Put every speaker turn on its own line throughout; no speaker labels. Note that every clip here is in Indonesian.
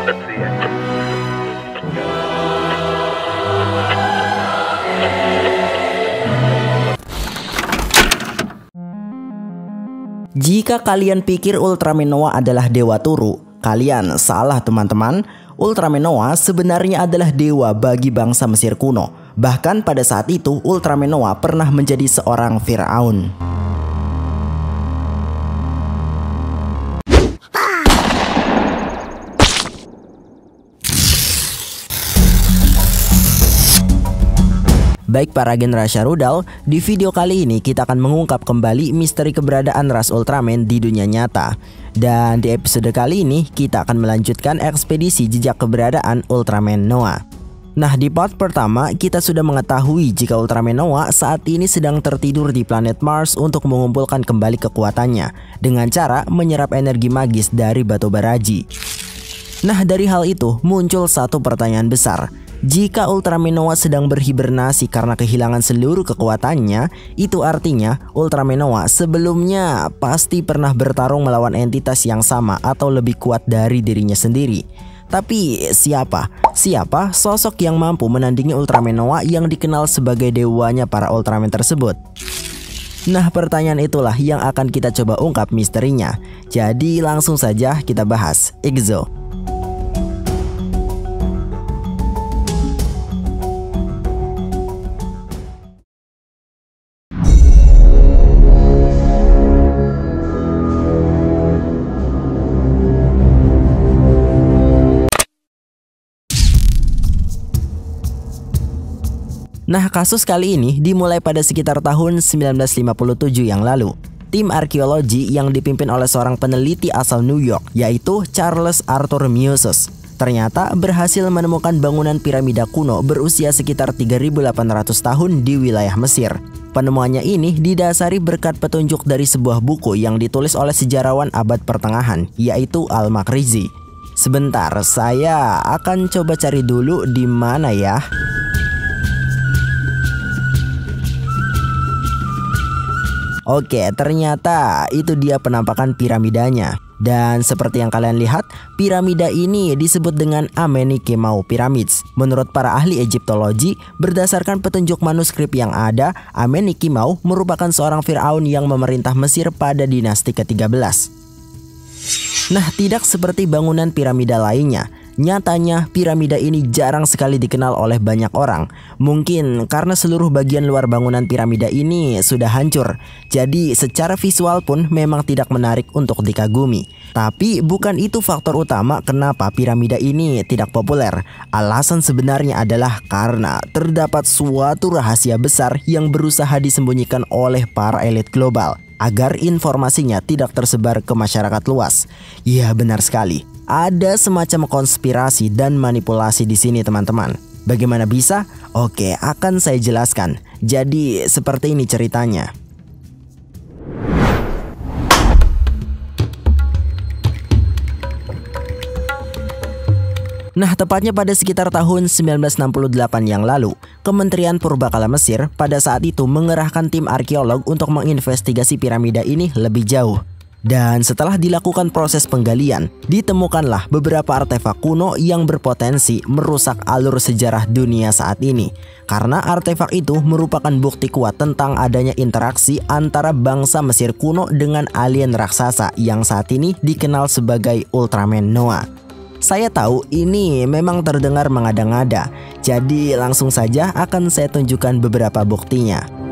Let's see it.
Jika kalian pikir Ultraman Noah adalah dewa turu, kalian salah teman-teman. Ultraman Noah sebenarnya adalah dewa bagi bangsa Mesir kuno. Bahkan pada saat itu Ultraman Noah pernah menjadi seorang Firaun. Baik para generasi rudal, di video kali ini kita akan mengungkap kembali misteri keberadaan ras Ultraman di dunia nyata. Dan di episode kali ini kita akan melanjutkan ekspedisi jejak keberadaan Ultraman Noah. Nah, di part pertama kita sudah mengetahui jika Ultraman Noah saat ini sedang tertidur di planet Mars untuk mengumpulkan kembali kekuatannya dengan cara menyerap energi magis dari batu baraji. Nah, dari hal itu muncul satu pertanyaan besar. Jika Ultraman Noah sedang berhibernasi karena kehilangan seluruh kekuatannya, itu artinya Ultraman Noah sebelumnya pasti pernah bertarung melawan entitas yang sama atau lebih kuat dari dirinya sendiri. Tapi siapa sosok yang mampu menandingi Ultraman Noah yang dikenal sebagai dewanya para Ultraman tersebut? Nah, pertanyaan itulah yang akan kita coba ungkap misterinya. Jadi langsung saja kita bahas Iggzo. Nah, kasus kali ini dimulai pada sekitar tahun 1957 yang lalu. Tim arkeologi yang dipimpin oleh seorang peneliti asal New York, yaitu Charles Arthur Mieses, ternyata berhasil menemukan bangunan piramida kuno berusia sekitar 3.800 tahun di wilayah Mesir. Penemuannya ini didasari berkat petunjuk dari sebuah buku yang ditulis oleh sejarawan abad pertengahan, yaitu Al-Makrizi. Sebentar, saya akan coba cari dulu di mana ya. Oke, ternyata itu dia penampakan piramidanya. Dan seperti yang kalian lihat, piramida ini disebut dengan Amenikemau Pyramids. Menurut para ahli Egyptologi, berdasarkan petunjuk manuskrip yang ada, Amenikemau merupakan seorang Firaun yang memerintah Mesir pada dinasti ke-13. Nah, tidak seperti bangunan piramida lainnya. Nyatanya piramida ini jarang sekali dikenal oleh banyak orang. Mungkin karena seluruh bagian luar bangunan piramida ini sudah hancur. Jadi secara visual pun memang tidak menarik untuk dikagumi. Tapi bukan itu faktor utama kenapa piramida ini tidak populer. Alasan sebenarnya adalah karena terdapat suatu rahasia besar yang berusaha disembunyikan oleh para elit global agar informasinya tidak tersebar ke masyarakat luas. Ya, benar sekali. Ada semacam konspirasi dan manipulasi di sini, teman-teman. Bagaimana bisa? Oke, akan saya jelaskan. Jadi, seperti ini ceritanya. Nah, tepatnya pada sekitar tahun 1968 yang lalu, Kementerian Purbakala Mesir pada saat itu mengerahkan tim arkeolog untuk menginvestigasi piramida ini lebih jauh. Dan setelah dilakukan proses penggalian, ditemukanlah beberapa artefak kuno yang berpotensi merusak alur sejarah dunia saat ini. Karena artefak itu merupakan bukti kuat tentang adanya interaksi antara bangsa Mesir kuno dengan alien raksasa yang saat ini dikenal sebagai Ultraman Noah. Saya tahu ini memang terdengar mengada-ngada, jadi langsung saja akan saya tunjukkan beberapa buktinya.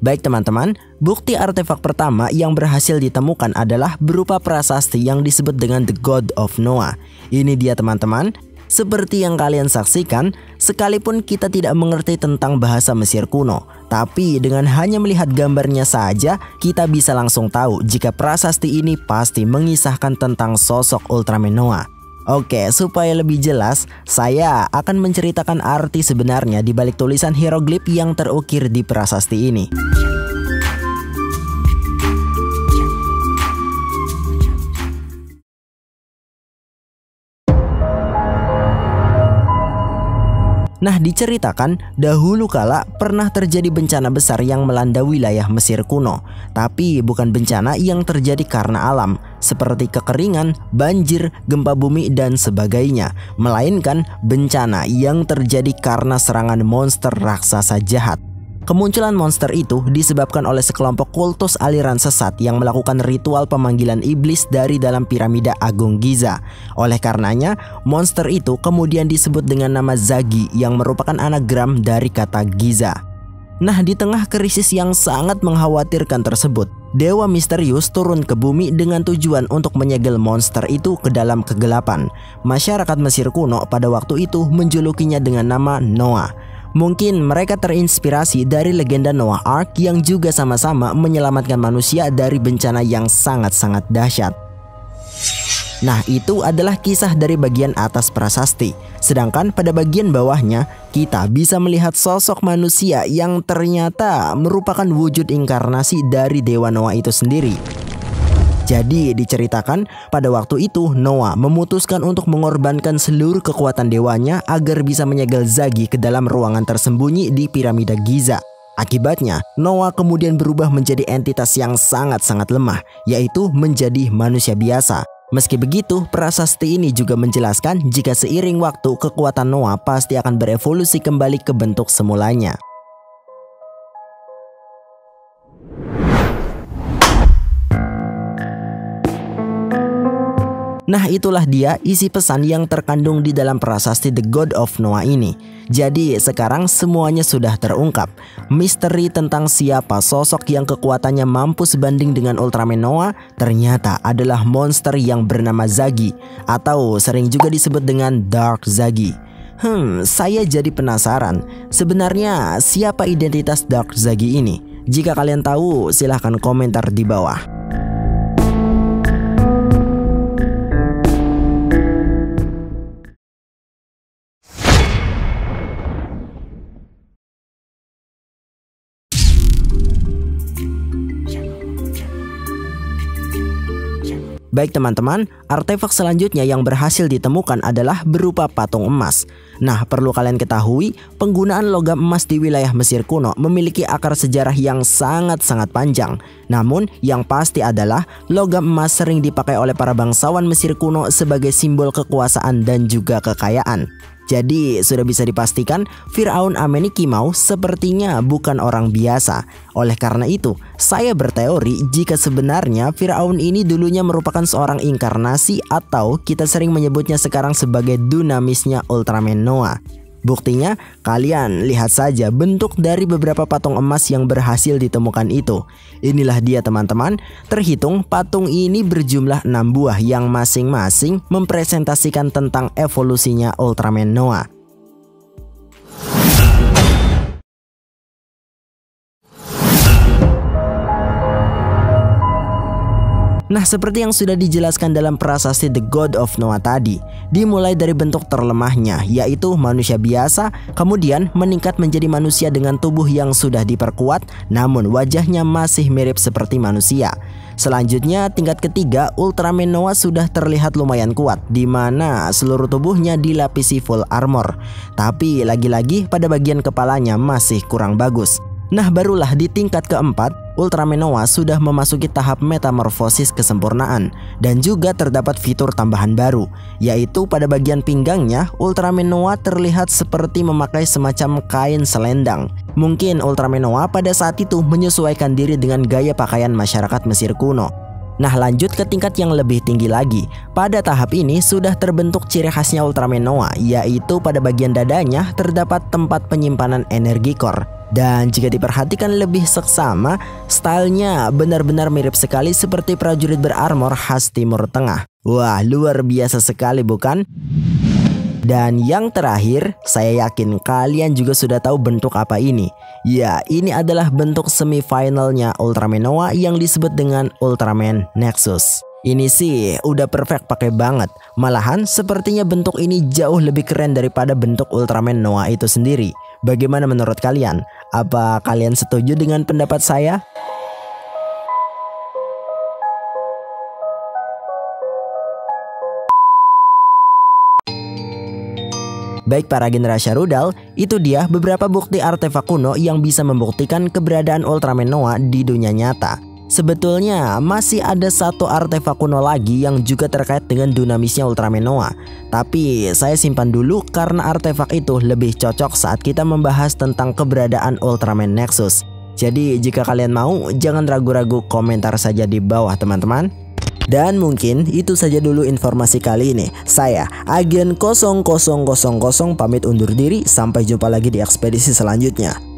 Baik teman-teman, bukti artefak pertama yang berhasil ditemukan adalah berupa prasasti yang disebut dengan The God of Noah. Ini dia teman-teman. Seperti yang kalian saksikan, sekalipun kita tidak mengerti tentang bahasa Mesir kuno, tapi dengan hanya melihat gambarnya saja, kita bisa langsung tahu jika prasasti ini pasti mengisahkan tentang sosok Ultraman Noah. Oke, supaya lebih jelas, saya akan menceritakan arti sebenarnya di balik tulisan hieroglif yang terukir di prasasti ini. Nah, diceritakan dahulu kala pernah terjadi bencana besar yang melanda wilayah Mesir kuno. Tapi bukan bencana yang terjadi karena alam, seperti kekeringan, banjir, gempa bumi, dan sebagainya. Melainkan bencana yang terjadi karena serangan monster raksasa jahat. Kemunculan monster itu disebabkan oleh sekelompok kultus aliran sesat yang melakukan ritual pemanggilan iblis dari dalam piramida Agung Giza. Oleh karenanya, monster itu kemudian disebut dengan nama Zagi yang merupakan anagram dari kata Giza. Nah, di tengah krisis yang sangat mengkhawatirkan tersebut, dewa misterius turun ke bumi dengan tujuan untuk menyegel monster itu ke dalam kegelapan. Masyarakat Mesir kuno pada waktu itu menjulukinya dengan nama Noah. Mungkin mereka terinspirasi dari legenda Noah Ark yang juga sama-sama menyelamatkan manusia dari bencana yang sangat-sangat dahsyat. Nah, itu adalah kisah dari bagian atas prasasti. Sedangkan pada bagian bawahnya, kita bisa melihat sosok manusia yang ternyata merupakan wujud inkarnasi dari Dewa Noah itu sendiri. Jadi diceritakan pada waktu itu Noah memutuskan untuk mengorbankan seluruh kekuatan dewanya agar bisa menyegel Zagi ke dalam ruangan tersembunyi di piramida Giza. Akibatnya, Noah kemudian berubah menjadi entitas yang sangat-sangat lemah, yaitu menjadi manusia biasa. Meski begitu, prasasti ini juga menjelaskan jika seiring waktu kekuatan Noah pasti akan berevolusi kembali ke bentuk semulanya. Nah, itulah dia isi pesan yang terkandung di dalam prasasti The God of Noah ini. Jadi sekarang semuanya sudah terungkap. Misteri tentang siapa sosok yang kekuatannya mampu sebanding dengan Ultraman Noah ternyata adalah monster yang bernama Zagi, atau sering juga disebut dengan Dark Zagi. Saya jadi penasaran, sebenarnya siapa identitas Dark Zagi ini? Jika kalian tahu, silahkan komentar di bawah. Baik teman-teman, artefak selanjutnya yang berhasil ditemukan adalah berupa patung emas. Nah, perlu kalian ketahui, penggunaan logam emas di wilayah Mesir kuno memiliki akar sejarah yang sangat-sangat panjang. Namun, yang pasti adalah logam emas sering dipakai oleh para bangsawan Mesir kuno sebagai simbol kekuasaan dan juga kekayaan. Jadi sudah bisa dipastikan Firaun Amenikimau sepertinya bukan orang biasa. Oleh karena itu, saya berteori jika sebenarnya Firaun ini dulunya merupakan seorang inkarnasi atau kita sering menyebutnya sekarang sebagai dunamisnya Ultraman Noah. Buktinya, kalian lihat saja bentuk dari beberapa patung emas yang berhasil ditemukan itu. Inilah dia teman-teman, terhitung patung ini berjumlah 6 buah yang masing-masing mempresentasikan tentang evolusinya Ultraman Noah. Nah, seperti yang sudah dijelaskan dalam prasasti The God of Noah tadi, dimulai dari bentuk terlemahnya, yaitu manusia biasa, kemudian meningkat menjadi manusia dengan tubuh yang sudah diperkuat, namun wajahnya masih mirip seperti manusia. Selanjutnya, tingkat ketiga, Ultraman Noah sudah terlihat lumayan kuat, di mana seluruh tubuhnya dilapisi full armor. Tapi lagi-lagi pada bagian kepalanya masih kurang bagus. Nah, barulah di tingkat keempat, Ultraman Noah sudah memasuki tahap metamorfosis kesempurnaan dan juga terdapat fitur tambahan baru, yaitu pada bagian pinggangnya Ultraman Noah terlihat seperti memakai semacam kain selendang. Mungkin Ultraman Noah pada saat itu menyesuaikan diri dengan gaya pakaian masyarakat Mesir kuno. Nah, lanjut ke tingkat yang lebih tinggi lagi. Pada tahap ini sudah terbentuk ciri khasnya Ultraman Noah, yaitu pada bagian dadanya terdapat tempat penyimpanan energi core. Dan jika diperhatikan lebih seksama, stylenya benar-benar mirip sekali seperti prajurit berarmor khas Timur Tengah. Wah, luar biasa sekali bukan? Dan yang terakhir, saya yakin kalian juga sudah tahu bentuk apa ini. Ya, ini adalah bentuk semifinalnya Ultraman Noah yang disebut dengan Ultraman Nexus. Ini sih udah perfect pakai banget. Malahan sepertinya bentuk ini jauh lebih keren daripada bentuk Ultraman Noah itu sendiri. Bagaimana menurut kalian? Apa kalian setuju dengan pendapat saya? Baik para generasi rudal, itu dia beberapa bukti artefak kuno yang bisa membuktikan keberadaan Ultraman Noah di dunia nyata. Sebetulnya masih ada satu artefak kuno lagi yang juga terkait dengan dinamisnya Ultraman Noah. Tapi saya simpan dulu karena artefak itu lebih cocok saat kita membahas tentang keberadaan Ultraman Nexus. Jadi jika kalian mau, jangan ragu-ragu komentar saja di bawah teman-teman. Dan mungkin itu saja dulu informasi kali ini. Saya Agen 0000 pamit undur diri. Sampai jumpa lagi di ekspedisi selanjutnya.